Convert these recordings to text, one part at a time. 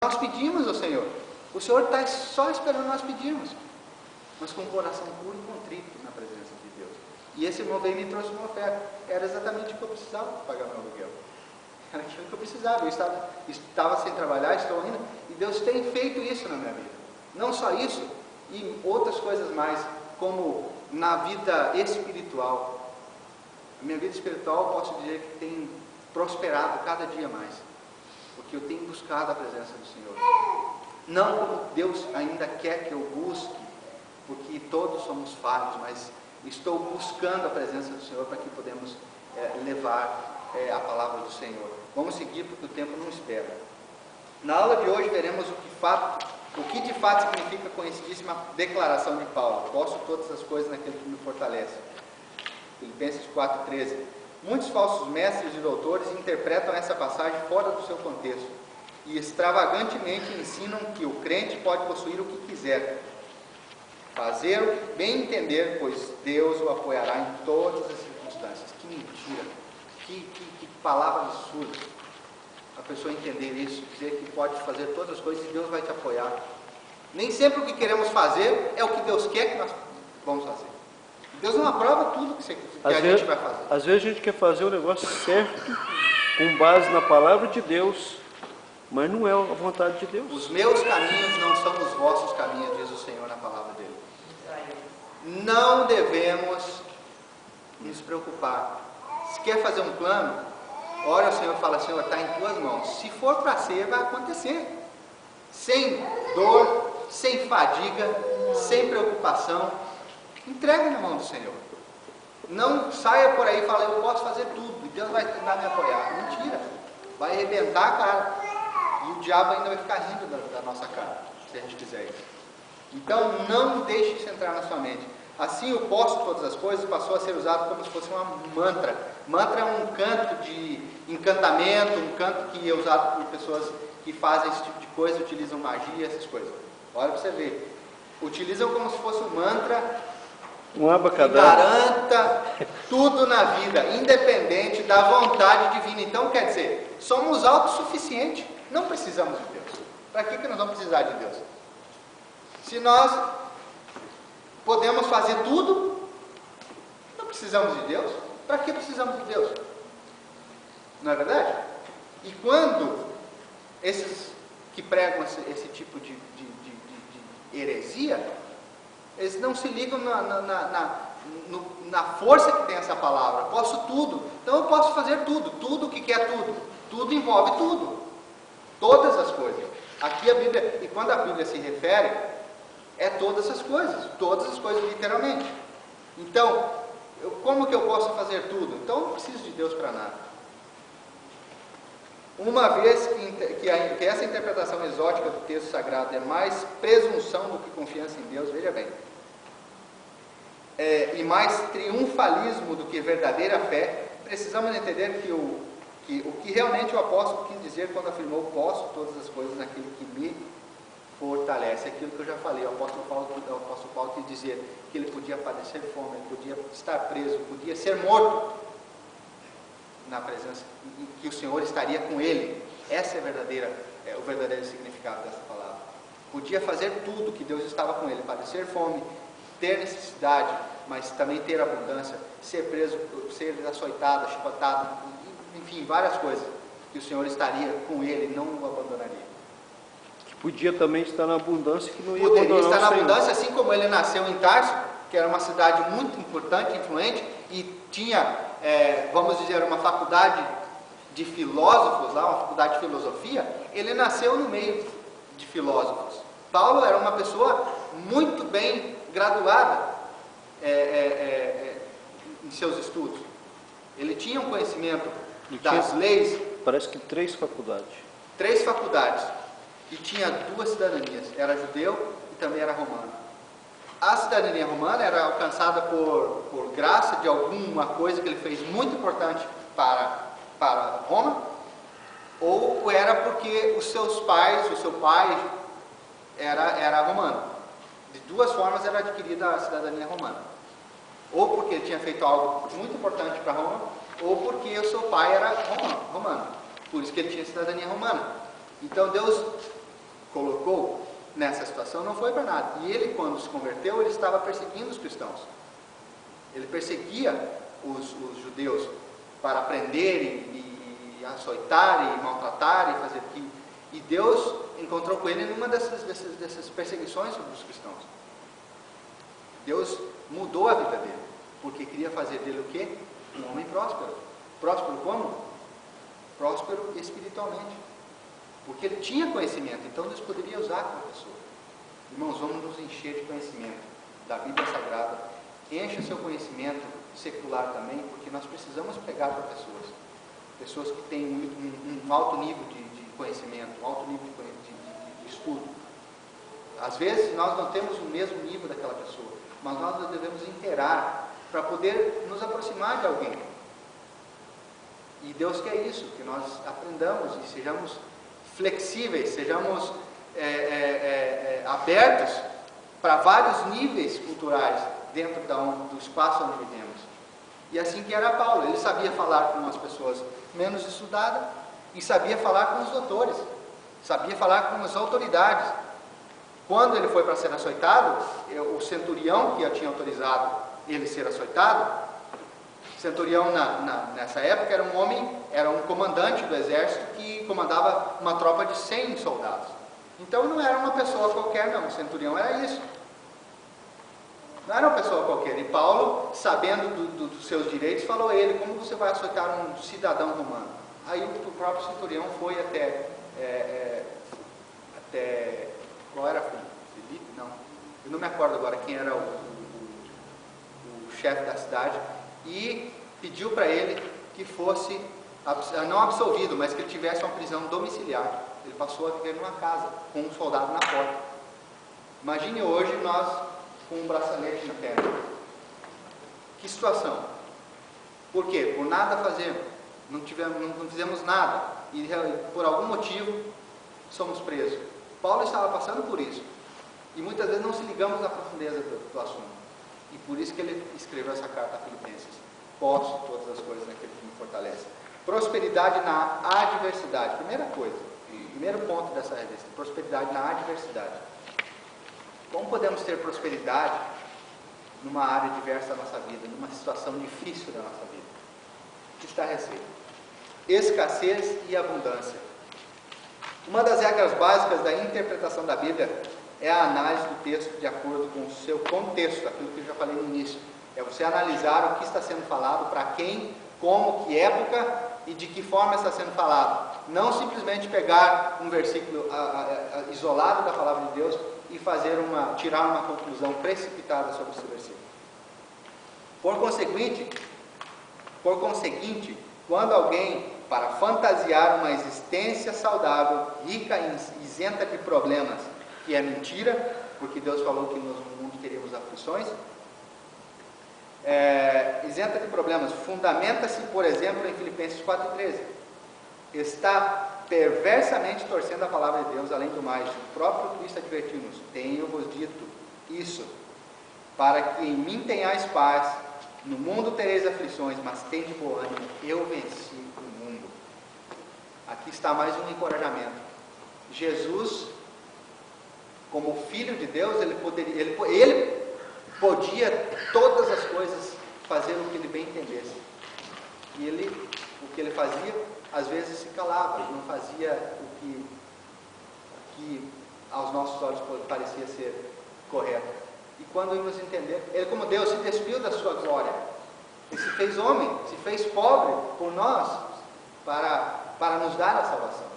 nós pedimos ao Senhor. O Senhor está só esperando nós pedirmos, mas com o coração puro e contrito na presença de Deus. E esse irmão veio e me trouxe uma oferta. Era exatamente o que eu precisava para pagar meu aluguel. Era aquilo que eu precisava. Eu estava sem trabalhar, estou ainda. E Deus tem feito isso na minha vida. Não só isso, e outras coisas mais, como na vida espiritual. A minha vida espiritual, posso dizer que tem prosperado cada dia mais, porque eu tenho buscado a presença do Senhor. Não como Deus ainda quer que eu busque, porque todos somos falhos, mas estou buscando a presença do Senhor para que podemos levar a palavra do Senhor. Vamos seguir, porque o tempo não espera. Na aula de hoje veremos o que de fato significa a conhecidíssima declaração de Paulo: posso todas as coisas naquele que me fortalece. Filipenses 4,13. Muitos falsos mestres e doutores interpretam essa passagem fora do seu contexto e extravagantemente ensinam que o crente pode possuir o que quiser, fazer o que bem entender, pois Deus o apoiará em todas as circunstâncias. Que mentira! Que palavra absurda! A pessoa entender isso, dizer que pode fazer todas as coisas e Deus vai te apoiar. Nem sempre o que queremos fazer é o que Deus quer que nós vamos fazer. Deus não aprova tudo que a gente vai fazer. Às vezes a gente quer fazer o negócio certo, com base na palavra de Deus, mas não é a vontade de Deus. Os meus caminhos não são os vossos caminhos, diz o Senhor na palavra dele. Não devemos nos preocupar. Se quer fazer um plano, ora ao Senhor e fala: Senhor, está em tuas mãos. Se for para ser, vai acontecer. Sem dor, sem fadiga, sem preocupação. Entregue na mão do Senhor. Não saia por aí e fale: eu posso fazer tudo, e Deus vai tentar me apoiar. Mentira. Vai arrebentar a cara. E o diabo ainda vai ficar rindo da nossa cara, se a gente fizer isso. Então, não deixe isso entrar na sua mente. Assim, o posso todas as coisas passou a ser usado como se fosse uma mantra. Mantra é um canto de encantamento, um canto que é usado por pessoas que fazem esse tipo de coisa, utilizam magia, essas coisas. Olha para você ver. Utilizam como se fosse um mantra um abacadabra, garanta tudo na vida, independente da vontade divina. Então, quer dizer, somos autossuficientes, não precisamos de Deus. Para que nós vamos precisar de Deus? Se nós podemos fazer tudo, não precisamos de Deus. Para que precisamos de Deus? Não é verdade? E quando esses que pregam esse tipo de heresia, eles não se ligam na força que tem essa palavra. Posso tudo, então eu posso fazer tudo. Tudo o que quer tudo. Tudo envolve tudo. Todas as coisas. Aqui a Bíblia, e quando a Bíblia se refere, é todas as coisas literalmente. Então, como que eu posso fazer tudo? Então eu não preciso de Deus para nada. Uma vez que essa interpretação exótica do texto sagrado é mais presunção do que confiança em Deus, veja bem, e mais triunfalismo do que verdadeira fé, precisamos entender que o que realmente o apóstolo quis dizer quando afirmou: posso todas as coisas naquele que me fortalece. Aquilo que eu já falei, o apóstolo Paulo quis dizer que ele podia padecer fome, ele podia estar preso, podia ser morto na presença, que o Senhor estaria com ele. Essa é o verdadeiro significado dessa palavra. Podia fazer tudo, que Deus estava com ele, padecer fome, ter necessidade, mas também ter abundância, ser preso, ser açoitado, chibotado, enfim, várias coisas, que o Senhor estaria com ele, não o abandonaria. Que podia também estar na abundância, que não ia abandonar. Poderia estar na abundância, assim como ele nasceu em Tarso, que era uma cidade muito importante, influente, e tinha, vamos dizer, uma faculdade de filósofos lá, uma faculdade de filosofia. Ele nasceu no meio de filósofos. Paulo era uma pessoa muito bem graduada em seus estudos. Ele tinha um conhecimento das leis. Parece que 3 faculdades. 3 faculdades. E tinha 2 cidadanias. Era judeu e também era romano. A cidadania romana era alcançada por graça de alguma coisa que ele fez muito importante para Roma, ou era porque o seu pai era romano. De 2 formas era adquirida a cidadania romana. Ou porque ele tinha feito algo muito importante para Roma, ou porque o seu pai era romano. Por isso que ele tinha cidadania romana. Então Deus nessa situação não foi para nada. E ele, quando se converteu, ele estava perseguindo os cristãos. Ele perseguia os judeus para prender e açoitar e maltratar e fazer aquilo. E Deus encontrou com ele numa dessas perseguições sobre os cristãos. Deus mudou a vida dele, porque queria fazer dele o quê? Um homem próspero. Próspero como? Próspero espiritualmente. Porque ele tinha conhecimento, então Deus poderia usar aquela pessoa. Irmãos, vamos nos encher de conhecimento da Bíblia Sagrada. Encha seu conhecimento secular também, porque nós precisamos pegar para pessoas que têm um alto nível de conhecimento, um alto nível de estudo. Às vezes nós não temos o mesmo nível daquela pessoa, mas nós devemos inteirar para poder nos aproximar de alguém. E Deus quer isso, que nós aprendamos e sejamos flexíveis, sejamos abertos para vários níveis culturais dentro do espaço onde vivemos. E assim que era Paulo, ele sabia falar com as pessoas menos estudadas e sabia falar com os doutores, sabia falar com as autoridades. Quando ele foi para ser açoitado, o centurião que tinha autorizado ele ser açoitado, centurião nessa época era um comandante do exército que comandava uma tropa de 100 soldados. Então não era uma pessoa qualquer não, o centurião era isso. Não era uma pessoa qualquer. E Paulo, sabendo dos seus direitos, falou a ele: como você vai açoitar um cidadão romano? Aí o próprio centurião foi até qual era? Filipe? Não. Eu não me acordo agora quem era o chefe da cidade, e pediu para ele que fosse, não absolvido, mas que ele tivesse uma prisão domiciliar. Ele passou a viver numa casa, com um soldado na porta. Imagine hoje nós com um bracelete na perna. Que situação? Por quê? Por nada fazemos. Não fizemos nada. E por algum motivo somos presos. Paulo estava passando por isso. E muitas vezes não se ligamos na profundeza do assunto. E por isso que ele escreveu essa carta a Filipenses. Posso todas as coisas naquele que me fortalece. Prosperidade na adversidade. Primeira coisa. Primeiro ponto dessa revista. Prosperidade na adversidade. Como podemos ter prosperidade numa área diversa da nossa vida, numa situação difícil da nossa vida? Aqui está a receita: escassez e abundância. Uma das regras básicas da interpretação da Bíblia é a análise do texto de acordo com o seu contexto, aquilo que eu já falei no início. É você analisar o que está sendo falado, para quem, como, que época e de que forma está sendo falado. Não simplesmente pegar um versículo isolado da palavra de Deus e tirar uma conclusão precipitada sobre esse versículo. Por conseguinte, quando alguém, para fantasiar uma existência saudável, rica e isenta de problemas, que é mentira, porque Deus falou que no mundo teríamos aflições, isenta de problemas, fundamenta-se, por exemplo, em Filipenses 4,13. Está perversamente torcendo a palavra de Deus. Além do mais, o próprio Cristo advertiu-nos: tenho-vos dito isso, para que em mim tenhais paz. No mundo tereis aflições, mas tende bom ânimo, eu venci o mundo. Aqui está mais um encorajamento. Jesus, como Filho de Deus, ele podia todas as coisas fazer o que ele bem entendesse. E o que ele fazia, às vezes se calava, não fazia o que aos nossos olhos parecia ser correto. E quando íamos entender, ele, como Deus, se despiu da sua glória, ele se fez homem, se fez pobre por nós, para nos dar a salvação,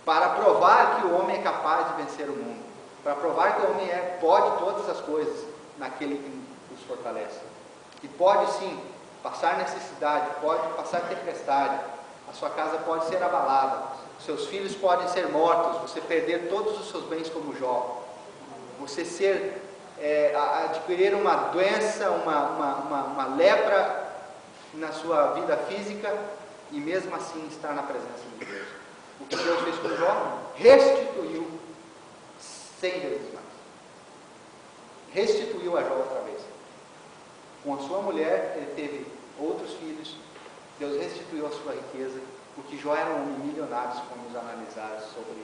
para provar que o homem é capaz de vencer o mundo, para provar que o homem pode todas as coisas naquele que os fortalece, que pode sim passar necessidade, pode passar tempestade, a sua casa pode ser abalada, seus filhos podem ser mortos, você perder todos os seus bens como Jó, você adquirir uma doença, uma lepra na sua vida física e mesmo assim estar na presença de Deus. O que Deus fez com Jó? Restituiu 100 vezes mais. Restituiu a Jó outra vez. Com a sua mulher, ele teve outros filhos. Deus restituiu a sua riqueza, porque Jó era um homem milionário, se formos analisar sobre